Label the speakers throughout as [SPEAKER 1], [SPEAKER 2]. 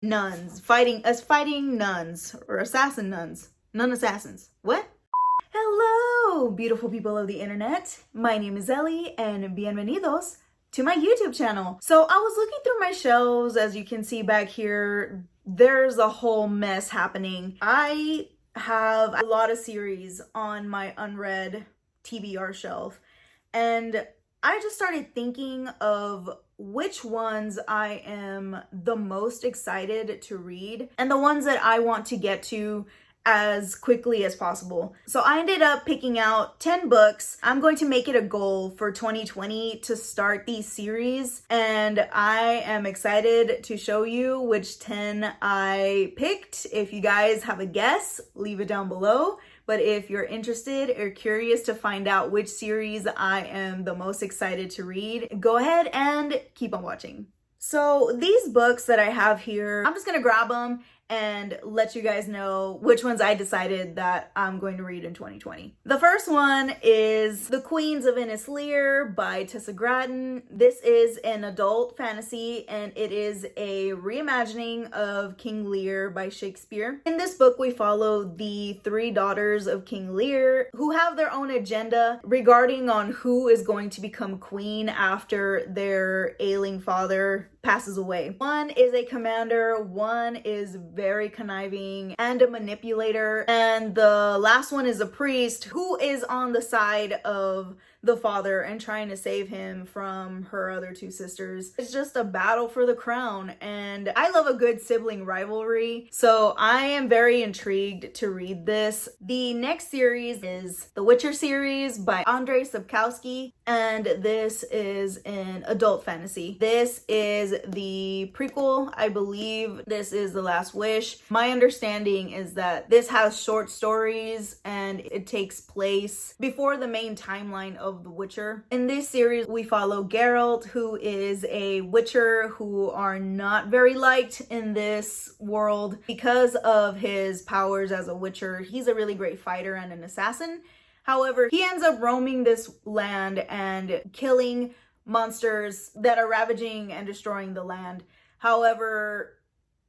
[SPEAKER 1] nuns fighting nuns or assassin nuns. Nun assassins. What? Hello, beautiful people of the internet. My name is Ellie and bienvenidos to my YouTube channel. So I was looking through my shelves. As you can see back here, there's a whole mess happening. I have a lot of series on my unread TBR shelf, and I just started thinking of which ones I am the most excited to read and the ones that I want to get to as quickly as possible. So I ended up picking out 10 books. I'm going to make it a goal for 2020 to start these series, and I am excited to show you which 10 I picked. If you guys have a guess, leave it down below. But if you're interested or curious to find out which series I am the most excited to read, go ahead and keep on watching. So these books that I have here, I'm just gonna grab them and let you guys know which ones I decided that I'm going to read in 2020. The first one is The Queens of Venice, Lear by Tessa Gratton. This is an adult fantasy, and it is a reimagining of King Lear by Shakespeare. In this book, we follow the three daughters of King Lear who have their own agenda regarding on who is going to become queen after their ailing father passes away. One is a commander, one is very conniving and a manipulator, and the last one is a priest who is on the side of the father and trying to save him from her other two sisters. It's just a battle for the crown, and I love a good sibling rivalry, so I am very intrigued to read this. The next series is the Witcher series by Andrzej Sapkowski, and this is an adult fantasy. This is the prequel, I believe. This is The Last Wish. My understanding is that this has short stories and it takes place before the main timeline of The Witcher. In this series, we follow Geralt, who is a Witcher who are not very liked in this world because of his powers as a Witcher. He's a really great fighter and an assassin. However, he ends up roaming this land and killing monsters that are ravaging and destroying the land. However,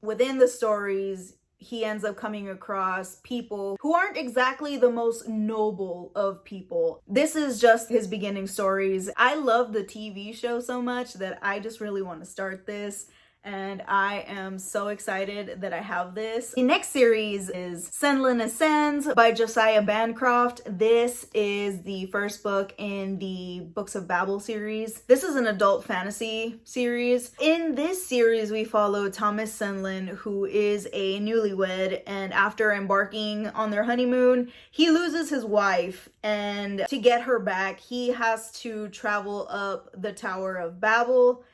[SPEAKER 1] within the stories, he ends up coming across people who aren't exactly the most noble of people. This is just his beginning stories. I love the TV show so much that I just really want to start this, and I am so excited that I have this. The next series is Sunlin Ascends by Josiah Bancroft. This is the first book in the Books of Babel series. This is an adult fantasy series. In this series, we follow Thomas Sunlin, who is a newlywed, and after embarking on their honeymoon, he loses his wife, and to get her back, he has to travel up the Tower of Babel.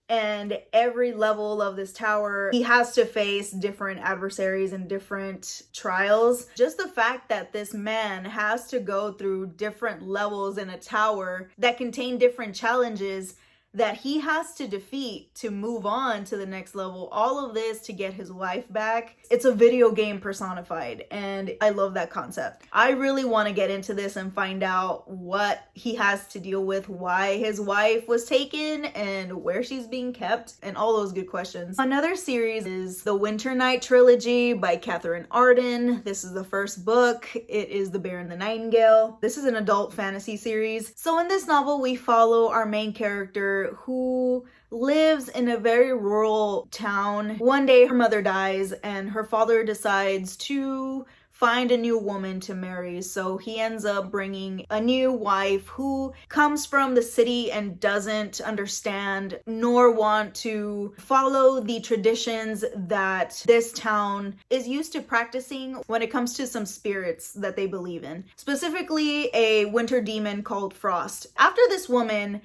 [SPEAKER 1] And every level of this tower, he has to face different adversaries and different trials. Just the fact that this man has to go through different levels in a tower that contain different challenges that he has to defeat to move on to the next level, all of this to get his wife back. It's a video game personified, and I love that concept. I really want to get into this and find out what he has to deal with, why his wife was taken and where she's being kept, and all those good questions. Another series is the Winter Night Trilogy by Catherine Arden. This is the first book. It is The Bear and the Nightingale. This is an adult fantasy series. So in this novel, we follow our main character who lives in a very rural town. One day her mother dies and her father decides to find a new woman to marry. So he ends up bringing a new wife who comes from the city and doesn't understand nor want to follow the traditions that this town is used to practicing when it comes to some spirits that they believe in. Specifically, a winter demon called Frost. After this woman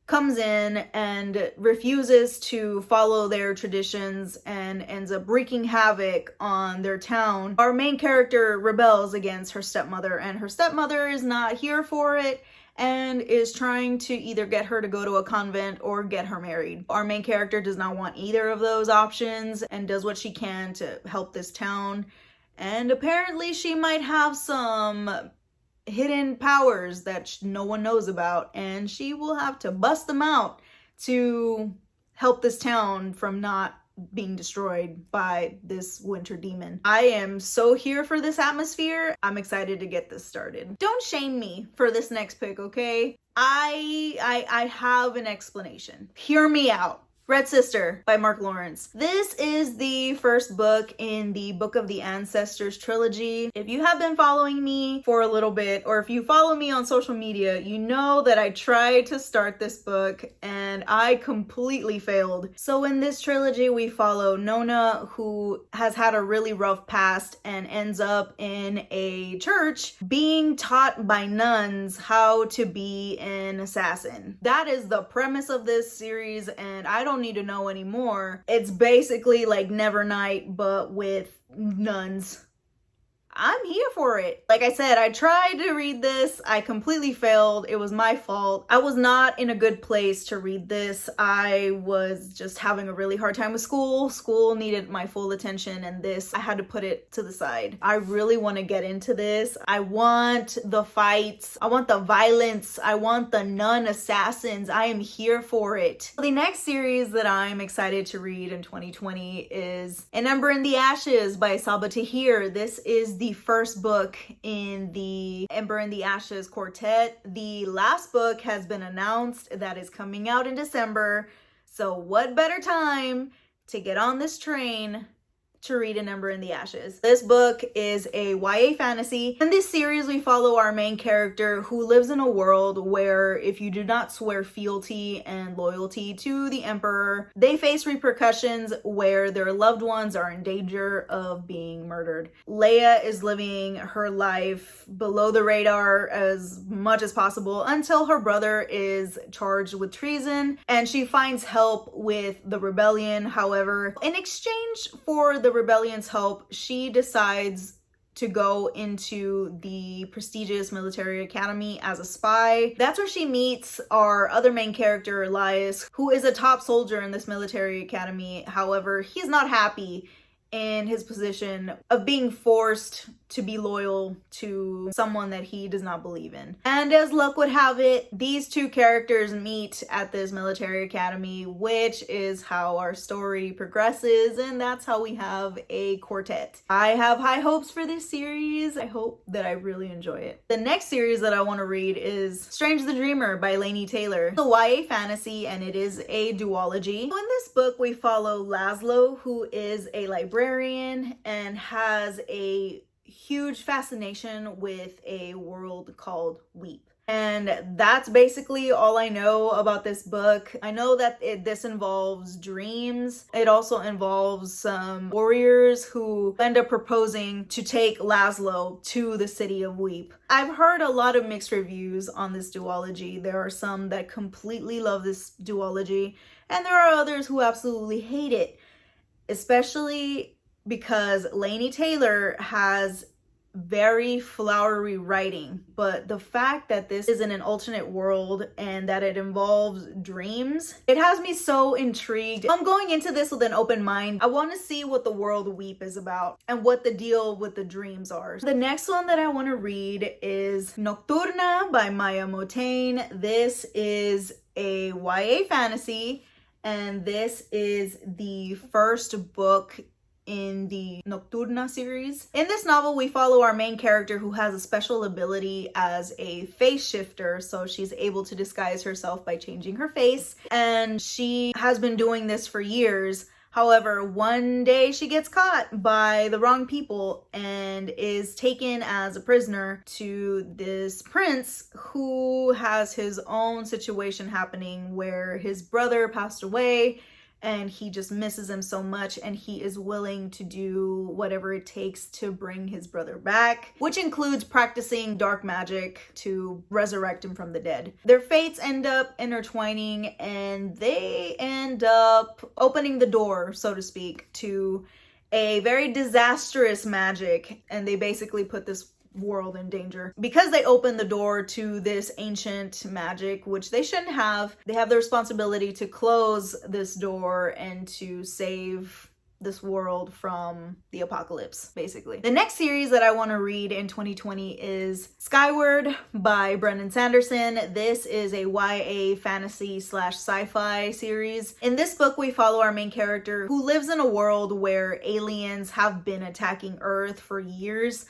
[SPEAKER 1] comes in and refuses to follow their traditions and ends up wreaking havoc on their town, our main character rebels against her stepmother, and her stepmother is not here for it and is trying to either get her to go to a convent or get her married. Our main character does not want either of those options and does what she can to help this town. And apparently she might have some hidden powers that no one knows about, and she will have to bust them out to help this town from not being destroyed by this winter demon. I am so here for this atmosphere. I'm excited to get this started. Don't shame me for this next pick, okay? I have an explanation. Hear me out. Red Sister by Mark Lawrence. This is the first book in the Book of the Ancestors trilogy. If you have been following me for a little bit, or if you follow me on social media, you know that I tried to start this book and I completely failed. So in this trilogy, we follow Nona, who has had a really rough past and ends up in a church being taught by nuns how to be an assassin. That is the premise of this series, and I don't need to know anymore. It's basically like Nevernight, but with nuns. I'm here for it. Like I said, I tried to read this. I completely failed. It was my fault. I was not in a good place to read this. I was just having a really hard time with school. School needed my full attention, and this, I had to put it to the side. I really want to get into this. I want the fights. I want the violence. I want the nun assassins. I am here for it. The next series that I'm excited to read in 2020 is An Ember in the Ashes by Sabaa Tahir. This is the first book in the Ember in the Ashes quartet. The last book has been announced that is coming out in December. So what better time to get on this train to read An Ember in the Ashes. This book is a YA fantasy. In this series, we follow our main character who lives in a world where if you do not swear fealty and loyalty to the Emperor, they face repercussions where their loved ones are in danger of being murdered. Leia is living her life below the radar as much as possible until her brother is charged with treason and she finds help with the rebellion. However, in exchange for the rebellion's help, she decides to go into the prestigious military academy as a spy. That's where she meets our other main character, Elias, who is a top soldier in this military academy. However, he's not happy in his position of being forced to be loyal to someone that he does not believe in. And as luck would have it, these two characters meet at this military academy, which is how our story progresses, and that's how we have a quartet. I have high hopes for this series. I hope that I really enjoy it. The next series that I want to read is Strange the Dreamer by Laini Taylor. It's a YA fantasy and it is a duology. So in this book, we follow Laszlo, who is a librarian and has a huge fascination with a world called Weep. And that's basically all I know about this book. I know that this involves dreams. It also involves some warriors who end up proposing to take Laszlo to the city of Weep. I've heard a lot of mixed reviews on this duology. There are some that completely love this duology, and there are others who absolutely hate it, especially because Laini Taylor has very flowery writing, but the fact that this is in an alternate world and that it involves dreams, it has me so intrigued. I'm going into this with an open mind. I want to see what the world Weep is about and what the deal with the dreams are. The next one that I want to read is Nocturna by Motayne. This is a YA fantasy, and this is the first book in the Nocturna series. In this novel, we follow our main character who has a special ability as a face shifter, so she's able to disguise herself by changing her face, and she has been doing this for years. However, one day she gets caught by the wrong people and is taken as a prisoner to this prince who has his own situation happening where his brother passed away and he just misses him so much, and he is willing to do whatever it takes to bring his brother back, which includes practicing dark magic to resurrect him from the dead. Their fates end up intertwining, and they end up opening the door, so to speak, to a very disastrous magic, and they basically put this world in danger because they opened the door to this ancient magic, which they shouldn't have. They have the responsibility to close this door and to save this world from the apocalypse, basically. The next series that I want to read in 2020 is Skyward by Brandon Sanderson. This is a YA fantasy / sci-fi series. In this book, we follow our main character who lives in a world where aliens have been attacking Earth for years,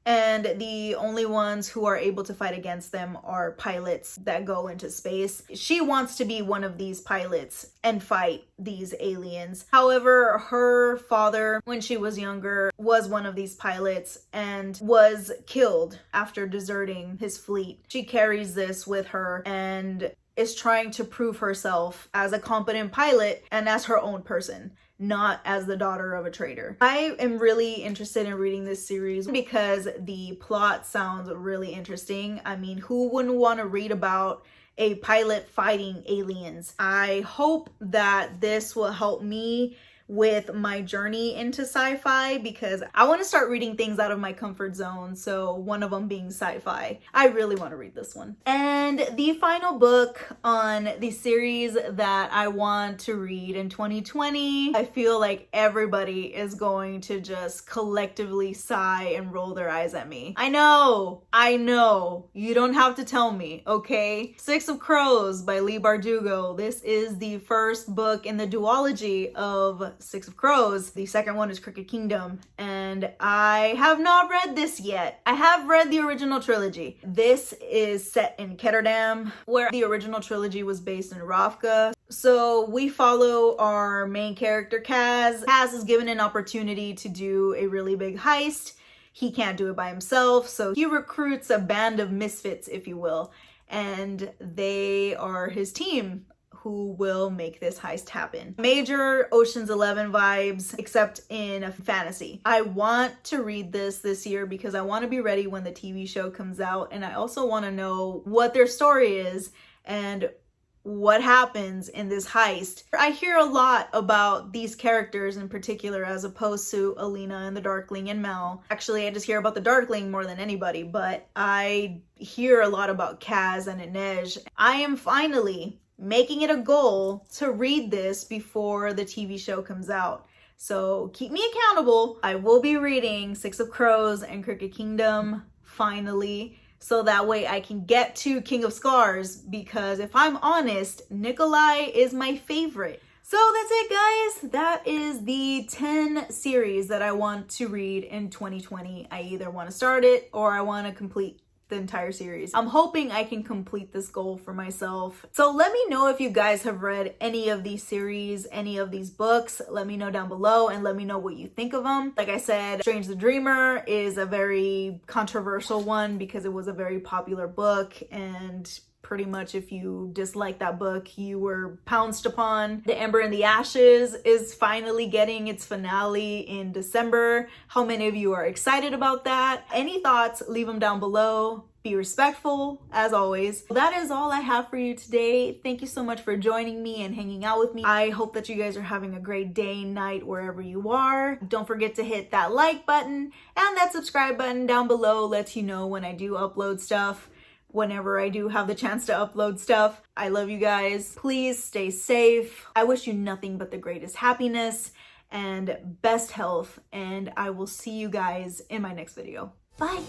[SPEAKER 1] and the only ones who are able to fight against them are pilots that go into space. She wants to be one of these pilots and fight these aliens. However, her father, when she was younger, was one of these pilots and was killed after deserting his fleet. She carries this with her and is trying to prove herself as a competent pilot and as her own person, not as the daughter of a traitor. I am really interested in reading this series because the plot sounds really interesting. I mean, who wouldn't want to read about a pilot fighting aliens? I hope that this will help me with my journey into sci-fi, because I want to start reading things out of my comfort zone, so one of them being sci-fi. I really want to read this one. And the final book on the series that I want to read in 2020, I feel like everybody is going to just collectively sigh and roll their eyes at me. I know, you don't have to tell me, okay? Six of Crows by Leigh Bardugo. This is the first book in the duology of Six of Crows. The second one is Crooked Kingdom, and I have not read this yet. I have read the original trilogy. This is set in Ketterdam, where the original trilogy was based in Ravka. So we follow our main character, Kaz. Kaz is given an opportunity to do a really big heist. He can't do it by himself, so he recruits a band of misfits, if you will, and they are his team who will make this heist happen. Major Ocean's 11 vibes, except in a fantasy. I want to read this year because I want to be ready when the TV show comes out, and I also want to know what their story is and what happens in this heist. I hear a lot about these characters in particular as opposed to Alina and the Darkling and Mel. Actually, I just hear about the Darkling more than anybody, but I hear a lot about Kaz and Innis. I am finally making it a goal to read this before the TV show comes out. So keep me accountable. I will be reading Six of Crows and Crooked Kingdom finally, so that way I can get to King of Scars, because if I'm honest, Nikolai is my favorite. So that's it, guys. That is the 10 series that I want to read in 2020. I either want to start it or I want to complete the entire series. I'm hoping I can complete this goal for myself. So let me know if you guys have read any of these series, any of these books. Let me know down below and let me know what you think of them. Like I said, Strange the Dreamer is a very controversial one because it was a very popular book, and pretty much if you dislike that book, you were pounced upon. The Ember and the Ashes is finally getting its finale in December. How many of you are excited about that? Any thoughts, leave them down below. Be respectful, as always. That is all I have for you today. Thank you so much for joining me and hanging out with me. I hope that you guys are having a great day, night, wherever you are. Don't forget to hit that like button, and that subscribe button down below lets you know when I do upload stuff. Whenever I do have the chance to upload stuff. I love you guys. Please stay safe. I wish you nothing but the greatest happiness and best health, and I will see you guys in my next video. Bye.